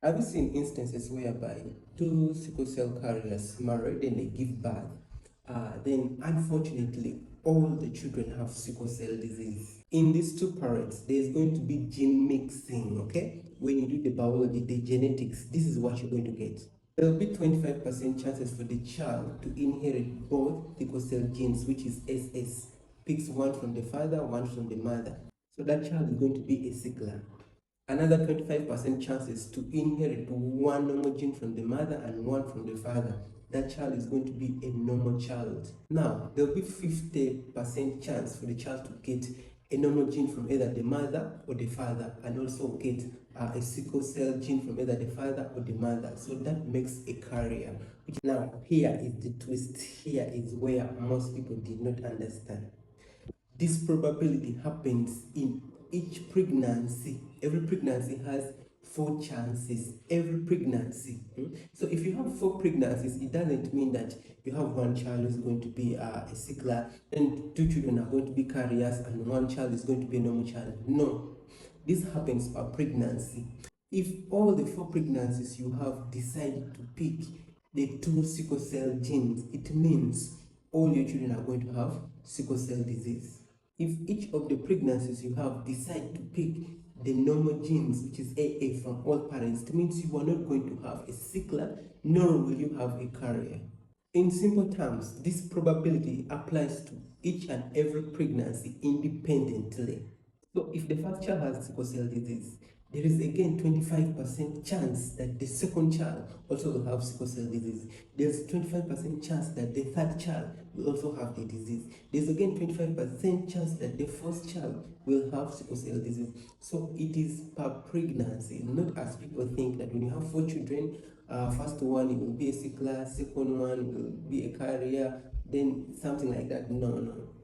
Have you seen instances whereby two sickle cell carriers marry, then they give birth? Then, unfortunately, all the children have sickle cell disease. In these two parents, there's going to be gene mixing, okay? When you do the biology, the genetics, this is what you're going to get. There will be 25% chances for the child to inherit both sickle cell genes, which is SS. Picks one from the father, one from the mother. So that child is going to be a sickler. Another 25% chances to inherit one normal gene from the mother and one from the father. That child is going to be a normal child. Now, there will be 50% chance for the child to get a normal gene from either the mother or the father, and also get a sickle cell gene from either the father or the mother. So that makes a carrier. Now, here is the twist. Here is where most people did not understand. This probability happens in each pregnancy. Every pregnancy has 4 chances. Every pregnancy. So if you have 4 pregnancies, it doesn't mean that you have one child who's going to be a sickler, and 2 children are going to be carriers, and one child is going to be a normal child. No, this happens per pregnancy. If all the 4 pregnancies you have decide to pick the 2 sickle cell genes, it means all your children are going to have sickle cell disease. If each of the pregnancies you have decide to pick the normal genes, which is AA, from all parents, it means you are not going to have a sickler, nor will you have a carrier. In simple terms, this probability applies to each and every pregnancy independently. So if the first child has sickle cell disease, there is again 25% chance that the second child also will have sickle cell disease. There's 25% chance that the third child will also have the disease. There's again 25% chance that the fourth child will have sickle cell disease. So it is per pregnancy, not as people think that when you have 4 children, first one it will be a sickler, second one will be a carrier, then something like that. No, no.